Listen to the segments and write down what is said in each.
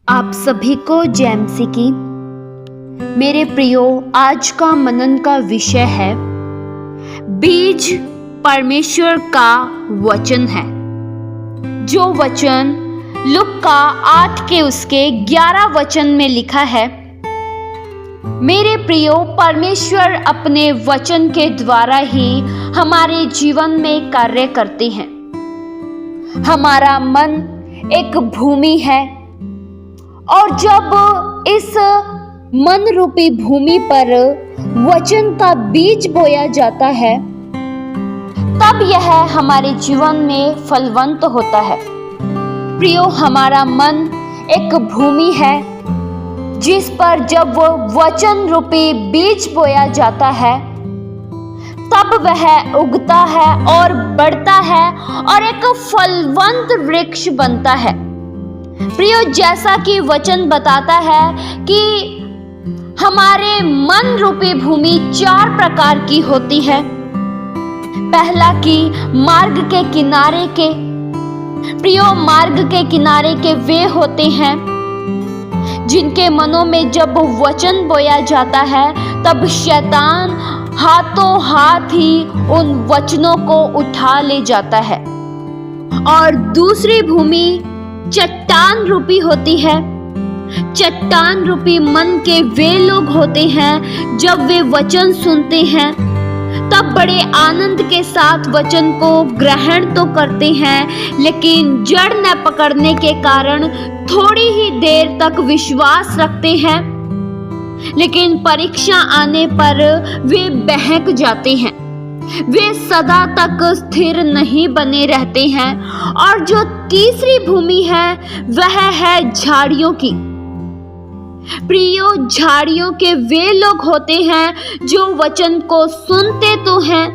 आप सभी को जैमसी की। मेरे प्रियो, आज का मनन का विषय है बीज परमेश्वर का वचन है। जो वचन लूका 8 के उसके 11 वचन में लिखा है। मेरे प्रियो, परमेश्वर अपने वचन के द्वारा ही हमारे जीवन में कार्य करते हैं। हमारा मन एक भूमि है और जब इस मन रूपी भूमि पर वचन का बीज बोया जाता है तब यह हमारे जीवन में फलवंत होता है। प्रियो, हमारा मन एक भूमि है जिस पर जब वो वचन रूपी बीज बोया जाता है तब वह उगता है और बढ़ता है और एक फलवंत वृक्ष बनता है। प्रियो, जैसा कि वचन बताता है कि हमारे मन रूपी भूमि 4 प्रकार की होती है। पहला कि मार्ग के किनारे के। प्रियो, मार्ग के किनारे के वे होते हैं जिनके मनों में जब वचन बोया जाता है तब शैतान हाथों हाथ ही उन वचनों को उठा ले जाता है। और दूसरी भूमि चट्टान रूपी होती है। चट्टान रूपी मन के वे लोग होते हैं जब वे वचन सुनते हैं तब बड़े आनंद के साथ वचन को ग्रहण तो करते हैं, लेकिन जड़ न पकड़ने के कारण थोड़ी ही देर तक विश्वास रखते हैं, लेकिन परीक्षा आने पर वे बहक जाते हैं। वे सदा तक स्थिर नहीं बने रहते हैं। और जो तीसरी भूमि है वह है झाड़ियों की। प्रियो, झाड़ियों के वे लोग होते हैं जो वचन को सुनते तो हैं,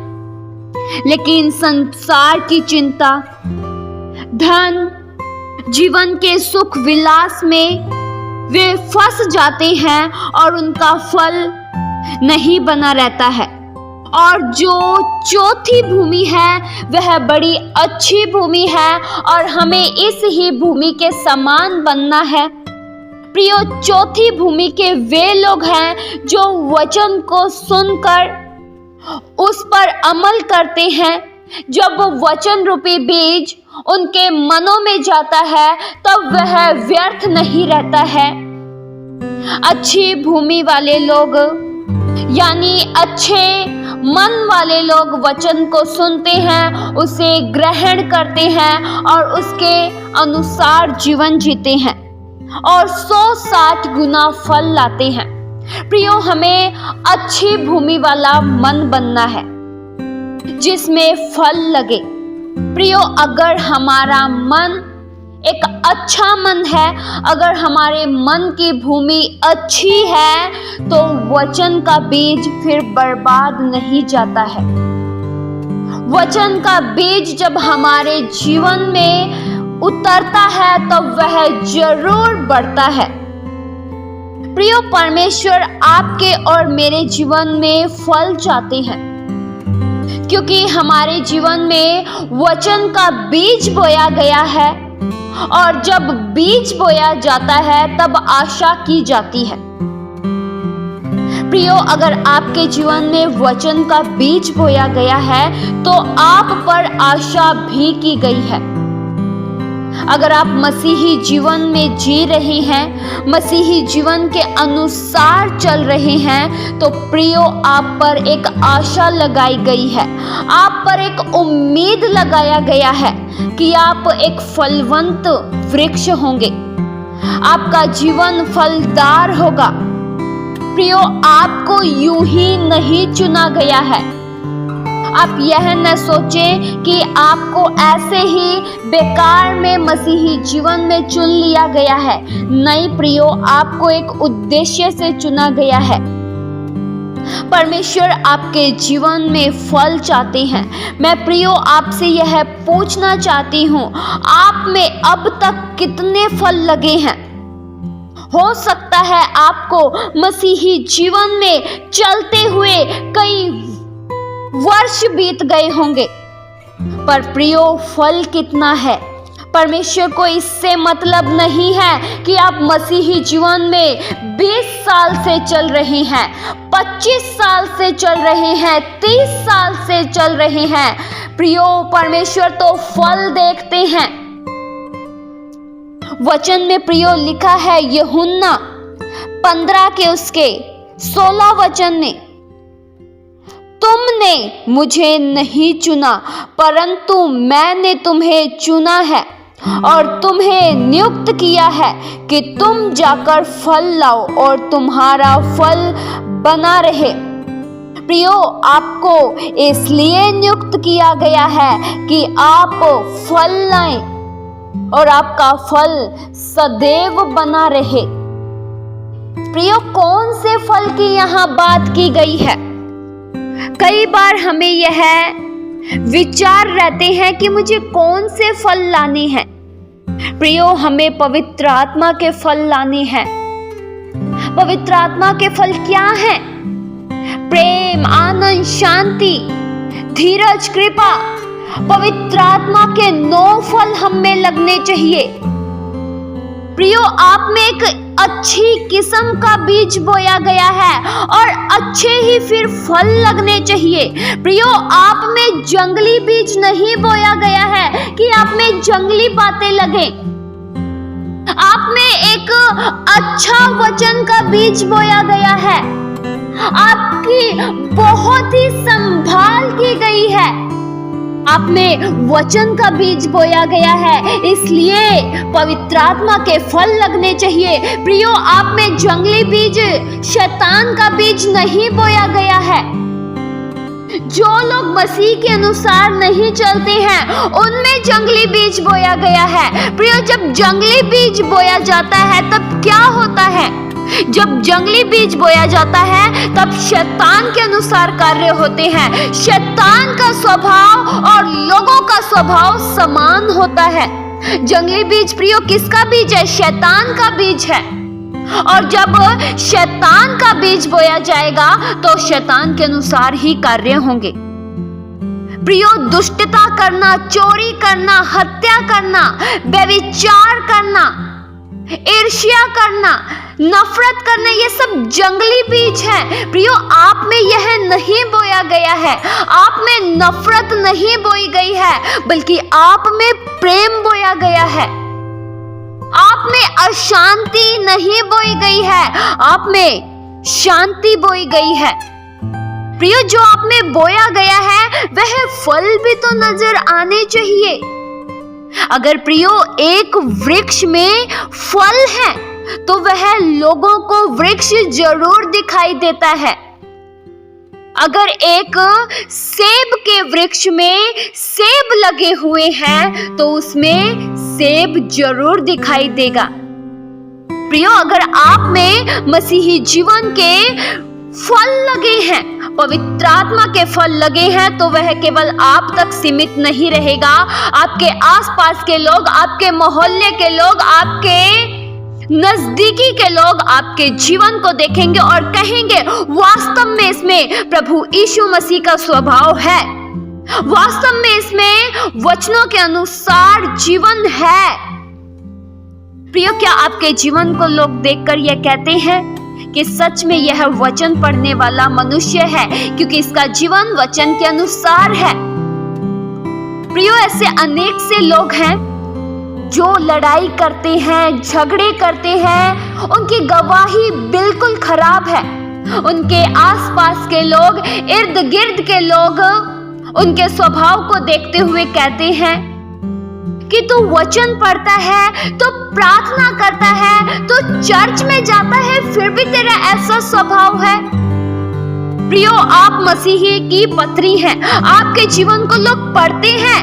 लेकिन संसार की चिंता, धन, जीवन के सुख विलास में वे फंस जाते हैं और उनका फल नहीं बना रहता है। और जो चौथी भूमि है वह बड़ी अच्छी भूमि है और हमें इस ही भूमि के समान बनना है। प्रियो, चौथी भूमि के वे लोग हैं जो वचन को सुनकर उस पर अमल करते हैं। जब वचन रूपी बीज उनके मनों में जाता है तब वह व्यर्थ नहीं रहता है। अच्छी भूमि वाले लोग यानी अच्छे मन वाले लोग वचन को सुनते हैं, उसे ग्रहण करते हैं और उसके अनुसार जीवन जीते हैं और 160 गुना फल लाते हैं। प्रियो, हमें अच्छी भूमि वाला मन बनना है जिसमें फल लगे। प्रियो, अगर हमारा मन एक अच्छा मन है, अगर हमारे मन की भूमि अच्छी है तो वचन का बीज फिर बर्बाद नहीं जाता है। वचन का बीज जब हमारे जीवन में उतरता है तो वह जरूर बढ़ता है। प्रियो, परमेश्वर आपके और मेरे जीवन में फल चाहते हैं क्योंकि हमारे जीवन में वचन का बीज बोया गया है और जब बीज बोया जाता है तब आशा की जाती है। प्रियो, अगर आपके जीवन में वचन का बीज बोया गया है तो आप पर आशा भी की गई है। अगर आप मसीही जीवन में जी रहे हैं, मसीही जीवन के अनुसार चल रहे हैं तो प्रियो, आप पर एक आशा लगाई गई है, आप पर एक उम्मीद लगाया गया है कि आप एक फलवंत वृक्ष होंगे, आपका जीवन फलदार होगा। प्रियो, आपको यूं ही नहीं चुना गया है। आप यह न सोचें कि आपको ऐसे ही बेकार में मसीही जीवन में चुन लिया गया है। नहीं प्रियो, आपको एक उद्देश्य से चुना गया है। परमेश्वर आपके जीवन में फल चाहते हैं। मैं प्रियो आपसे यह पूछना चाहती हूँ, आप में अब तक कितने फल लगे हैं? हो सकता है आपको मसीही जीवन में चलते हुए कई वर्ष बीत गए होंगे, पर प्रियो फल कितना है? परमेश्वर को इससे मतलब नहीं है कि आप मसीही जीवन में 20 साल से चल रहे हैं, 25 साल से चल रहे हैं, 30 साल से चल रहे हैं। प्रियो, परमेश्वर तो फल देखते हैं। वचन में प्रियो लिखा है यूहन्ना 15 के उसके 16 वचन में, तुमने मुझे नहीं चुना परंतु मैंने तुम्हें चुना है और तुम्हें नियुक्त किया है कि तुम जाकर फल लाओ और तुम्हारा फल बना रहे। प्रियो, आपको इसलिए नियुक्त किया गया है कि आप फल लाएं और आपका फल सदैव बना रहे। प्रियो, कौन से फल की यहाँ बात की गई है? कई बार हमें यह विचार रहते हैं कि मुझे कौन से फल लाने हैं। प्रियो, हमें पवित्र आत्मा के फल लाने हैं। पवित्र आत्मा के फल क्या हैं? प्रेम, आनंद, शांति, धीरज, कृपा। पवित्र आत्मा के 9 फल हम में लगने चाहिए। प्रियो, आप में एक अच्छी किस्म का बीज बोया गया है और अच्छे ही फिर फल लगने चाहिए। प्रियो, आप में जंगली बीज नहीं बोया गया है कि आप में जंगली बातें लगे। आप में एक अच्छा वचन का बीज बोया गया है। आपकी बहुत ही संभाल की गई है। आप में वचन का बीज बोया गया है, इसलिए पवित्र आत्मा के फल लगने चाहिए। प्रियो, आप में जंगली बीज, शैतान का बीज नहीं बोया गया है। जो लोग मसीह के अनुसार नहीं चलते हैं, उनमें जंगली बीज बोया गया है। प्रियो, जब जंगली बीज बोया जाता है तब क्या होता है? जब जंगली बीज बोया जाता है तब शैतान के अनुसार कार्य होते हैं। शैतान का स्वभाव और लोगों का स्वभाव समान होता है। जंगली बीज प्रियो किसका बीज है? शैतान का बीज है। और जब शैतान का बीज बोया जाएगा तो शैतान के अनुसार ही कार्य होंगे। प्रियो, दुष्टता करना, चोरी करना, हत्या करना, व्यभिचार करना, ईर्ष्या करना, नफरत करना, ये सब जंगली बीज है। प्रियो, आप में यह नहीं बोया गया है। आप में नफरत नहीं बोई गई है, बल्कि आप में प्रेम बोया गया है। आप में अशांति नहीं बोई गई है, आप में शांति बोई गई है। प्रियो, जो आप में बोया गया है वह फल भी तो नजर आने चाहिए। अगर प्रियो एक वृक्ष में फल है तो वह लोगों को वृक्ष जरूर दिखाई देता है। अगर एक सेब के वृक्ष में सेब लगे हुए हैं तो उसमें सेब जरूर दिखाई देगा। प्रियो, अगर आप में मसीही जीवन के फल लगे हैं, पवित्र आत्मा के फल लगे हैं, तो वह केवल आप तक सीमित नहीं रहेगा। आपके आसपास के लोग, आपके मोहल्ले के लोग, आपके नजदीकी के लोग आपके जीवन को देखेंगे और कहेंगे वास्तव में इसमें प्रभु यीशु मसीह का स्वभाव है, वास्तव में इसमें वचनों के अनुसार जीवन है। प्रियो, क्या आपके जीवन को लोग देखकर यह कहते हैं कि सच में यह वचन पढ़ने वाला मनुष्य है, क्योंकि इसका जीवन वचन के अनुसार है? प्रियो, ऐसे अनेक से लोग हैं जो लड़ाई करते हैं, झगड़े करते हैं, उनकी गवाही बिल्कुल खराब है। उनके आसपास के लोग, इर्द गिर्द के लोग उनके स्वभाव को देखते हुए कहते हैं कि तू वचन पढ़ता है, तो प्रार्थना करता है, तो चर्च में जाता है, फिर भी तेरा ऐसा स्वभाव है। प्रियो, आप मसीही की पत्री हैं, आपके जीवन को लोग पढ़ते हैं।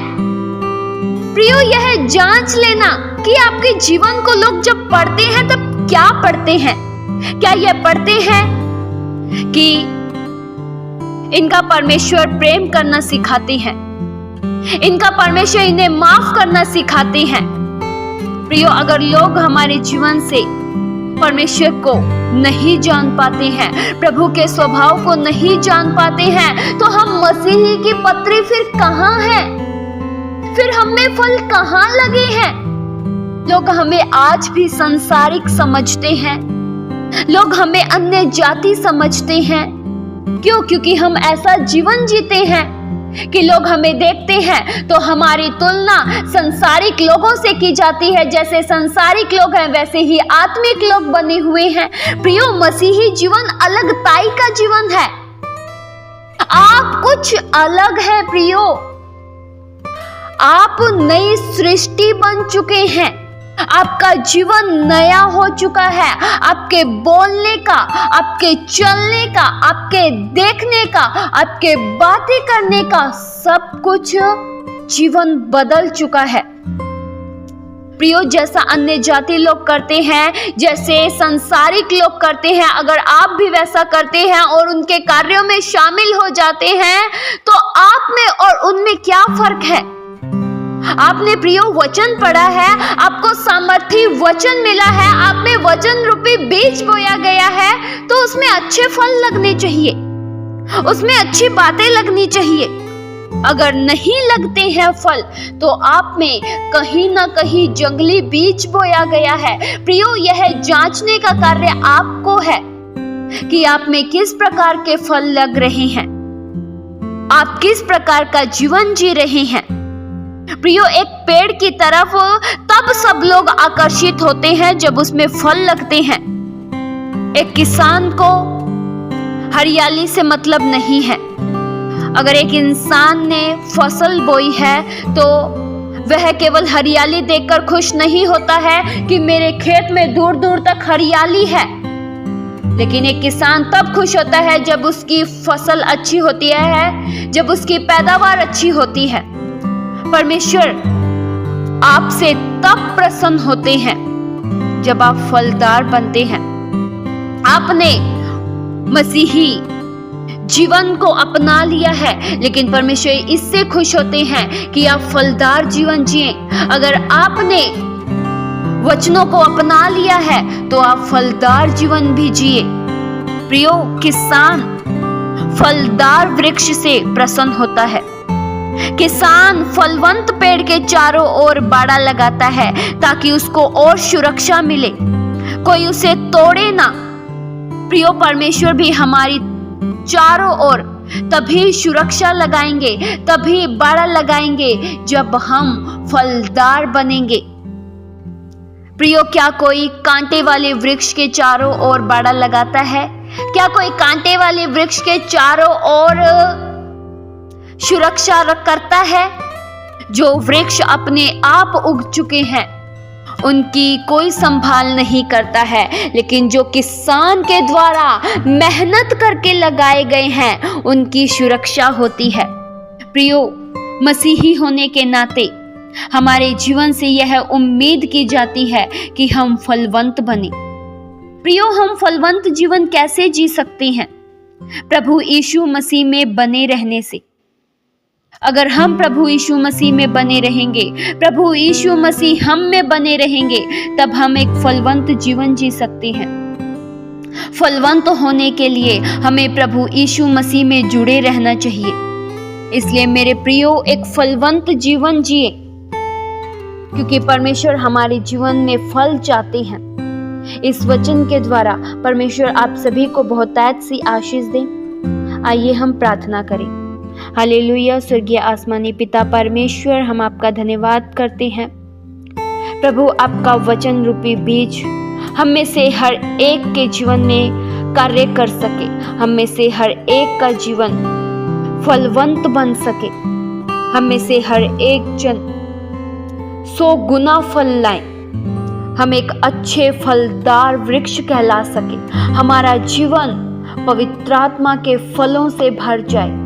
प्रियो, यह जांच लेना कि आपके जीवन को लोग जब पढ़ते हैं तब क्या पढ़ते हैं। क्या यह पढ़ते हैं कि इनका परमेश्वर प्रेम करना सिखाते हैं, इनका परमेश्वर इन्हें माफ करना सिखाते हैं? प्रियो, अगर लोग हमारे जीवन से परमेश्वर को नहीं जान पाते हैं, प्रभु के स्वभाव को नहीं जान पाते हैं, तो हम मसीही की पत्री फिर कहाँ हैं? फिर हमें फल कहाँ लगे हैं? लोग हमें आज भी सांसारिक समझते हैं, लोग हमें अन्य जाति समझते हैं। क्यों? क्योंकि हम ऐसा जीवन जीते हैं कि लोग हमें देखते हैं तो हमारी तुलना संसारिक लोगों से की जाती है। जैसे संसारिक लोग हैं वैसे ही आत्मिक लोग बने हुए हैं। प्रियो, मसीही जीवन अलगताई का जीवन है। आप कुछ अलग हैं प्रियो। आप नई सृष्टि बन चुके हैं। आपका जीवन नया हो चुका है। आपके बोलने का, आपके चलने का, आपके देखने का, आपके बातें करने का सब कुछ जीवन बदल चुका है। प्रियो, जैसा अन्य जाति लोग करते हैं, जैसे संसारिक लोग करते हैं, अगर आप भी वैसा करते हैं और उनके कार्यों में शामिल हो जाते हैं तो आप में और उनमें क्या फर्क है? आपने प्रियो वचन पढ़ा है, आपको सामर्थी वचन मिला है, आप में वचन रूपी बीज बोया गया है, तो उसमें अच्छे फल लगने चाहिए, उसमें अच्छी बातें लगनी चाहिए। अगर नहीं लगते हैं फल तो आप में कहीं ना कहीं जंगली बीज बोया गया है। प्रियो, यह जांचने का कार्य आपको है कि आप में किस प्रकार के फल लग रहे हैं, आप किस प्रकार का जीवन जी रहे हैं। प्रियो, एक पेड़ की तरफ तब सब लोग आकर्षित होते हैं जब उसमें फल लगते हैं। एक किसान को हरियाली से मतलब नहीं है। अगर एक इंसान ने फसल बोई है तो वह केवल हरियाली देखकर खुश नहीं होता है कि मेरे खेत में दूर दूर तक हरियाली है, लेकिन एक किसान तब खुश होता है जब उसकी फसल अच्छी होती है, जब उसकी पैदावार अच्छी होती है। परमेश्वर आपसे तब प्रसन्न होते हैं जब आप फलदार बनते हैं। आपने मसीही जीवन को अपना लिया है, लेकिन परमेश्वर इससे खुश होते हैं कि आप फलदार जीवन जिए। अगर आपने वचनों को अपना लिया है तो आप फलदार जीवन भी जिए। प्रियो, किसान फलदार वृक्ष से प्रसन्न होता है। किसान फलवंत पेड़ के चारों ओर बाड़ा लगाता है ताकि उसको और सुरक्षा मिले, कोई उसे तोड़े ना। प्रियो, परमेश्वर भी हमारी चारों ओर तभी सुरक्षा लगाएंगे, तभी बाड़ा लगाएंगे जब हम फलदार बनेंगे। प्रियो, क्या कोई कांटे वाले वृक्ष के चारों ओर बाड़ा लगाता है? क्या कोई कांटे वाले वृक्ष के चारों ओर सुरक्षा करता है? जो वृक्ष अपने आप उग चुके हैं उनकी कोई संभाल नहीं करता है, लेकिन जो किसान के द्वारा मेहनत करके लगाए गए हैं उनकी सुरक्षा होती है। प्रियो, मसीही होने के नाते हमारे जीवन से यह उम्मीद की जाती है कि हम फलवंत बने। प्रियो, हम फलवंत जीवन कैसे जी सकते हैं? प्रभु यीशु मसीह में बने रहने से। अगर हम प्रभु यीशु मसीह में बने रहेंगे, प्रभु यीशु मसीह हम में बने रहेंगे, तब हम एक फलवंत जीवन जी सकते हैं। फलवंत होने के लिए हमें प्रभु यीशु मसीह में जुड़े रहना चाहिए। इसलिए मेरे प्रियो, एक फलवंत जीवन जिए, क्योंकि परमेश्वर हमारे जीवन में फल चाहते हैं। इस वचन के द्वारा परमेश्वर आप सभी को बहुतायत सी आशीष दें। आइए हम प्रार्थना करें। हालेलुया। स्वर्गीय आसमानी पिता परमेश्वर, हम आपका धन्यवाद करते हैं प्रभु। आपका वचन रूपी बीज हम में से हर एक के जीवन में कार्य कर सके, हम में से हर एक का जीवन फलवंत बन सके, हम में से हर एक जन 100 गुना फल लाए, हम एक अच्छे फलदार वृक्ष कहला सके, हमारा जीवन पवित्र आत्मा के फलों से भर जाए।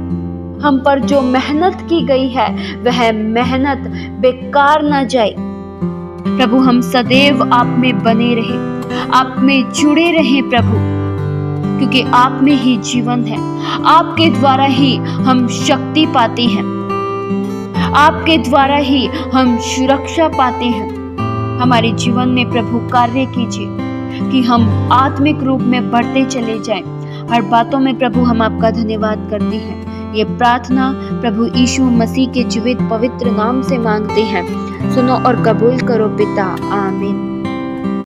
हम पर जो मेहनत की गई है वह मेहनत बेकार न जाए। प्रभु, हम सदैव आप में बने रहे, आप में जुड़े रहे प्रभु, क्योंकि आप में ही जीवन है। आपके द्वारा ही हम शक्ति पाते हैं, आपके द्वारा ही हम सुरक्षा पाते हैं। हमारे जीवन में प्रभु कार्य कीजिए कि हम आत्मिक रूप में बढ़ते चले जाएं। हर बातों में प्रभु हम आपका धन्यवाद करते हैं। ये प्रार्थना प्रभु यीशु मसीह के जीवित पवित्र नाम से मांगते हैं। सुनो और कबूल करो पिता, आमीन।